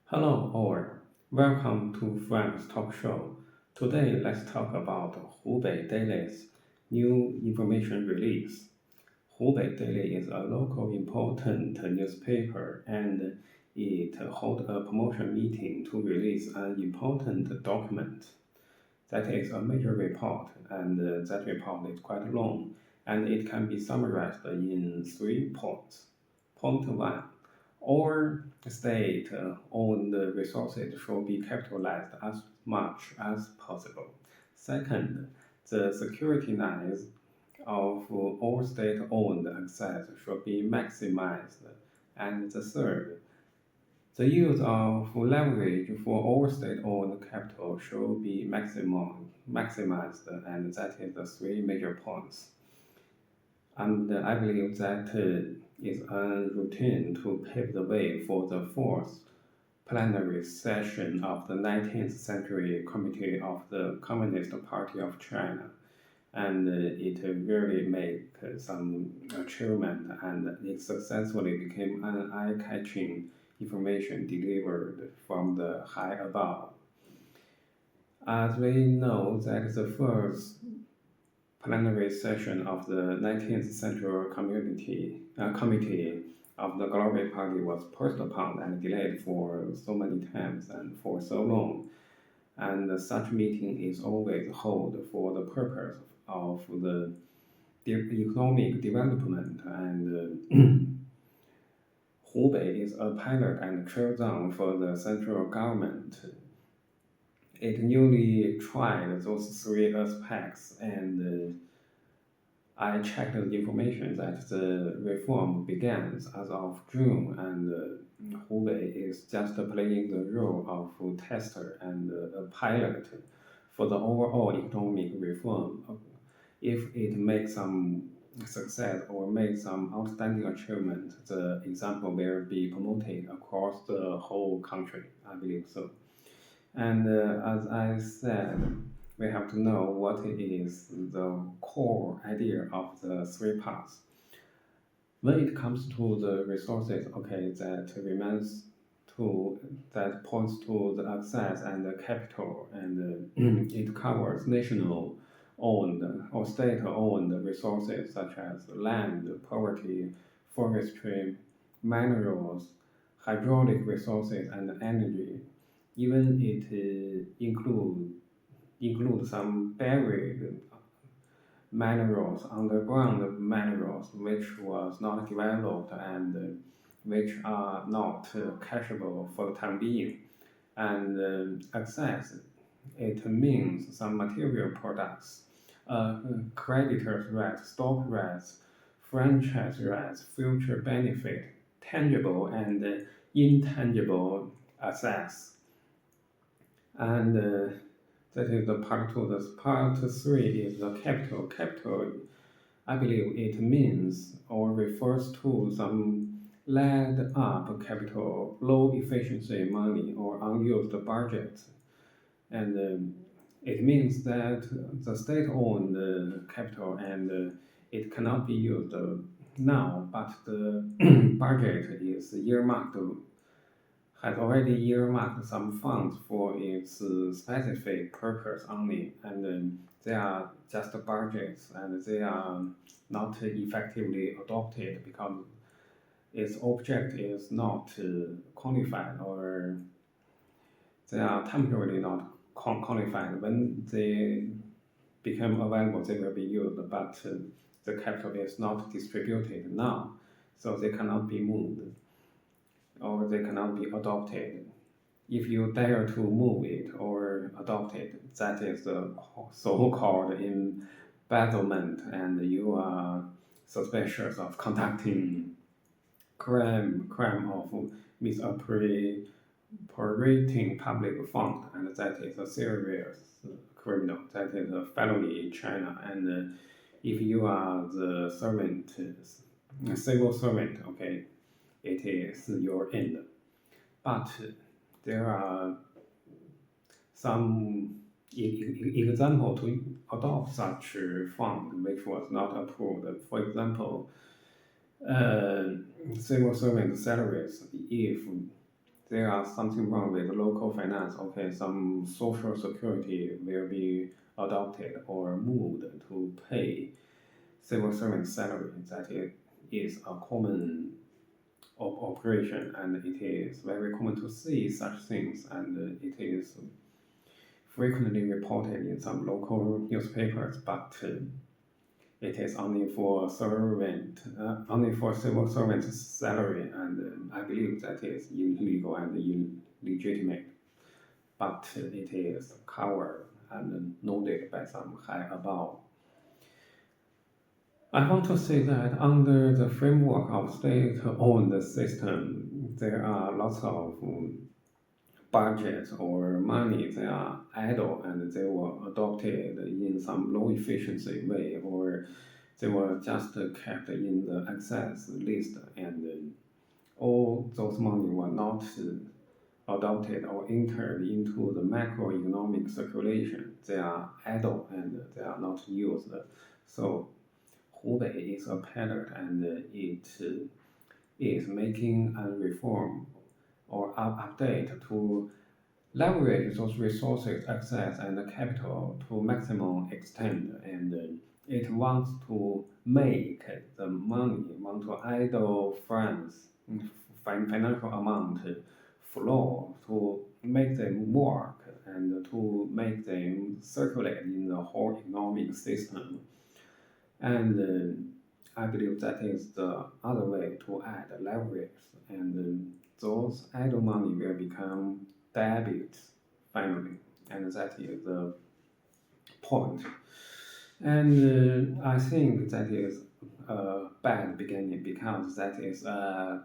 Hello, all. Welcome to Frank's Talk Show. Today, let's talk about Hubei Daily's new information release. Hubei Daily is a local important newspaper and it held a promotion meeting to release an important document. That is a major report, and that report is quite long, and it can be summarized in 3 points. Point one, all state-owned resources should be capitalized as much as possible. Second, the security nets of all state-owned access should be maximized. And the third, the use of leverage for all state-owned capital should be maximized, and that is the 3 major points. And I believe that is a routine to pave the way for the fourth plenary session of the 19th Century Committee of the Communist Party of China. And it really made some achievement, and it successfully became an eye-catching information delivered from the high above. As we know, that is the first plenary session of the 19th Central Committee of the Global Party was postponed and delayed for so many times and for so long. And such meeting is always held for the purpose of the economic development, and Hubei is a pilot and trail zone for the central government. It newly tried those 3 aspects, and I checked the information that the reform begins as of June, and Hubei is just playing the role of tester and a pilot for the overall economic reform. If it makes some success or makes some outstanding achievement, the example will be promoted across the whole country. I believe so. And as I said, we have to know what is the core idea of the 3 parts. When it comes to the resources, okay, that points to the access and the capital, and it covers national owned or state owned resources such as land, property, forestry, minerals, hydraulic resources, and energy. Even it include some buried minerals, underground minerals, which was not developed and which are not cashable for the time being. And access, it means some material products, creditor's rights, stock rights, franchise rights, future benefit, tangible and intangible assets. And that is the part two. The part three is the capital. Capital, I believe it means or refers to some laid up capital, low efficiency money, or unused budget. And it means that the state owned capital, and it cannot be used now, but the budget is earmarked has already earmarked some funds for its specific purpose only, and they are just budgets, and they are not effectively adopted because its object is not qualified, or they are temporarily not qualified. When they become available, they will be used, but the capital is not distributed now, so they cannot be moved or they cannot be adopted. If you dare to move it or adopt it, that is the so-called embezzlement, and you are suspicious of conducting crime of misappropriating public fund, and that is a serious criminal. That is a felony in China. And if you are the servant, civil servant, okay, it is your end. But there are some example to adopt such a fund which was not approved. For example, civil servant salaries, if there are something wrong with local finance. Okay, some social security will be adopted or moved to pay civil servant salary. That is a common operation, and it is very common to see such things, and it is frequently reported in some local newspapers, but it is only for civil servants' salary, and I believe that is illegal and illegitimate. But it is covered and noted by some high above. I want to say that under the framework of state-owned system, there are lots of budgets or money they are idle and they were adopted in some low efficiency way, or they were just kept in the excess list, and all those money were not adopted or entered into the macroeconomic circulation. They are idle and they are not used. So Hubei is a pilot, and it is making a reform or update to leverage those resources, access, and capital to maximum extent, and it wants to make the money, want to idle funds, financial amount flow to make them work and to make them circulate in the whole economic system. And I believe that is the other way to add leverage, and those idle money will become debits finally, and that is the point. And I think that is a bad beginning because that is a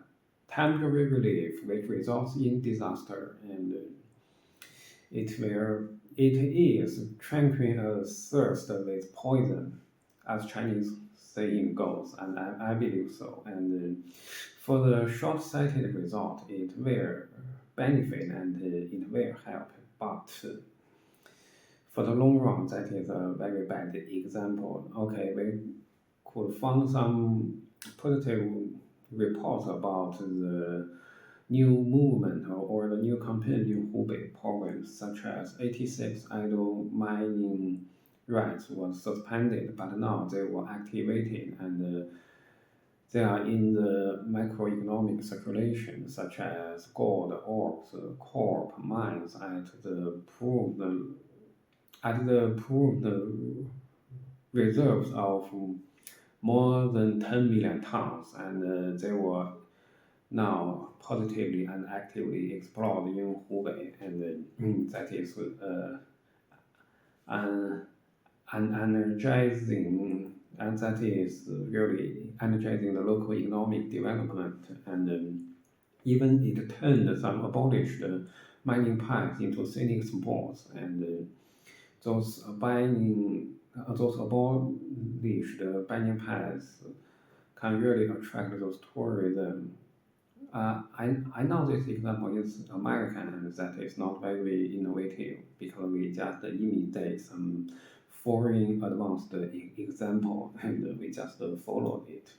temporary relief which results in disaster, and it is tranquil a thirst with poison, as Chinese saying goes, and I believe so. And for the short-sighted result, it will benefit and it will help, but for the long run, that is a very bad example. Okay, we could find some positive reports about the new movement or the new campaign in Hubei province, such as 86 idle mining rights was suspended, but now they were activated, and they are in the macroeconomic circulation, such as gold, ores, corp mines at the proved reserves of more than 10 million tons, and they were now positively and actively explored in Hubei, and that is an energizing, and that is really energizing the local economic development, and even it turned some abolished mining paths into scenic spots, and those abolished mining paths can really attract those tourism. I know this example is American and that is not very innovative because we just imitate some foreign advanced example and we just followed it.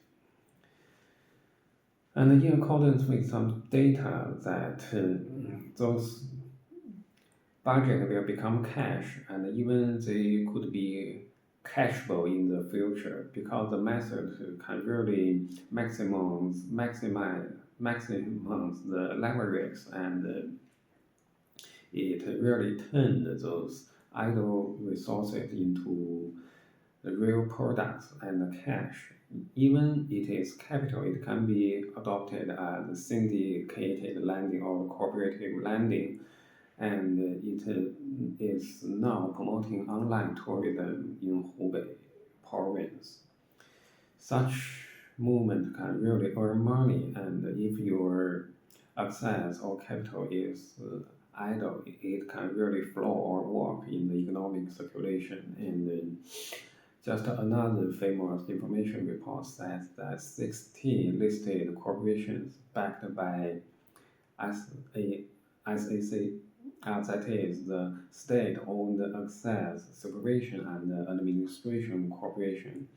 And in accordance with some data that those budget will become cash and even they could be cashable in the future because the method can really maximize the leverage, and it really turned those idle resources into the real products and cash. Even it is capital, it can be adopted as syndicated lending or cooperative lending, and it is now promoting online tourism in Hubei province. Such movement can really earn money, and if your access or capital is idle, it can really flow or work in the economic circulation. And just another famous information report says that 16 listed corporations backed by SAC, that is the State-Owned Access Supervision and Administration Corporation,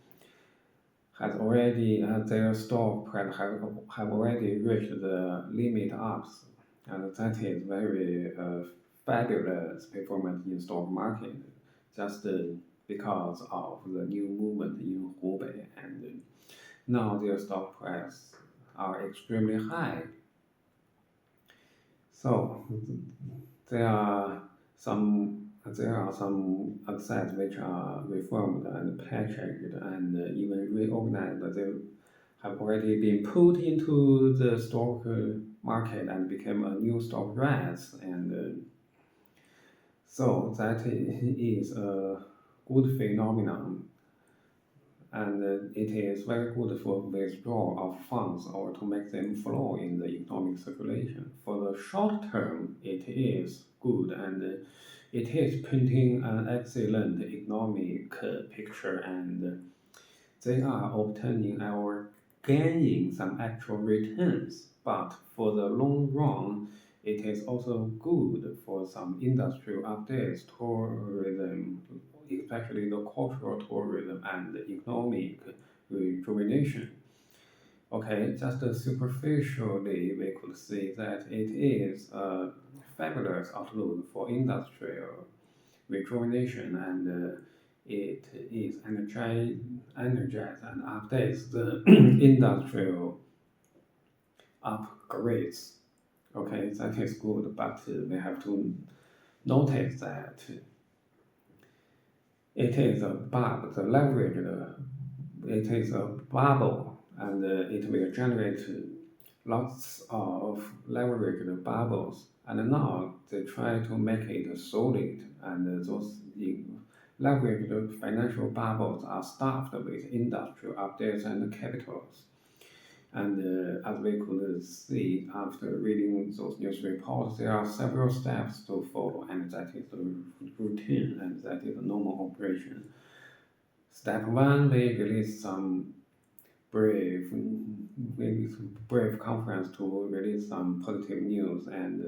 has already their stock price have already reached the limit ups and that is very fabulous performance in stock market, just because of the new movement in Hubei, and now their stock price are extremely high. So there are some assets which are reformed and patched and even reorganized. They have already been put into the stock market and became a new stock rise, and so that is a good phenomenon, and it is very good for withdrawal of funds or to make them flow in the economic circulation. For the short term, it is good, and it is painting an excellent economic picture, and they are obtaining or gaining some actual returns. But for the long run, it is also good for some industrial updates, tourism, especially the cultural tourism and the economic rejuvenation. Okay, just superficially, we could see that it is a fabulous outlook for industrial rejuvenation, and it is energize and updates the industrial upgrades. Okay, that is good, but we have to notice that it is a bubble, the leverage, it is a bubble, and it will generate lots of leveraged bubbles. And now they try to make it solid, and those leveraged financial bubbles are stuffed with industrial updates and capitals. And as we could see after reading those news reports, there are several steps to follow, and that is the routine, and that is the normal operation. Step one, we release some brief, maybe some brief conference to release some positive news, and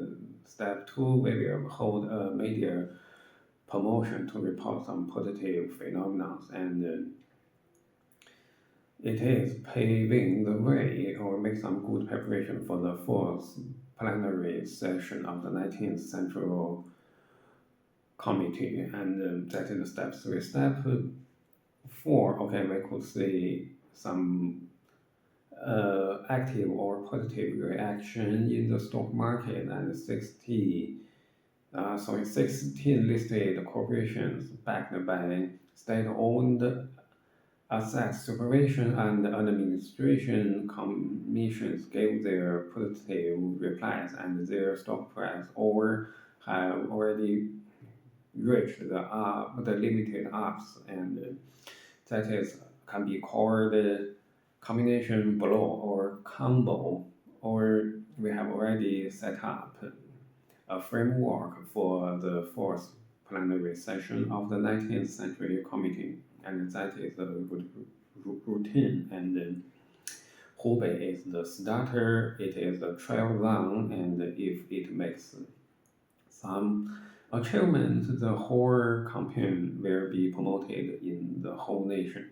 step two, we will hold a media promotion to report some positive phenomena, and it is paving the way or make some good preparation for the fourth plenary session of the 19th Central Committee, and that is step three. Step four, okay, we could see some active or positive reaction in the stock market, and 16 listed corporations backed by state-owned asset supervision and administration commissions gave their positive replies, and their stock price or have already reached the limited ups, and that is can be called combination blow or combo, or we have already set up a framework for the fourth plenary session of the 19th Century Committee, and that is a good routine. And Hubei is the starter, it is the trial run, and if it makes some achievement, the whole campaign will be promoted in the whole nation.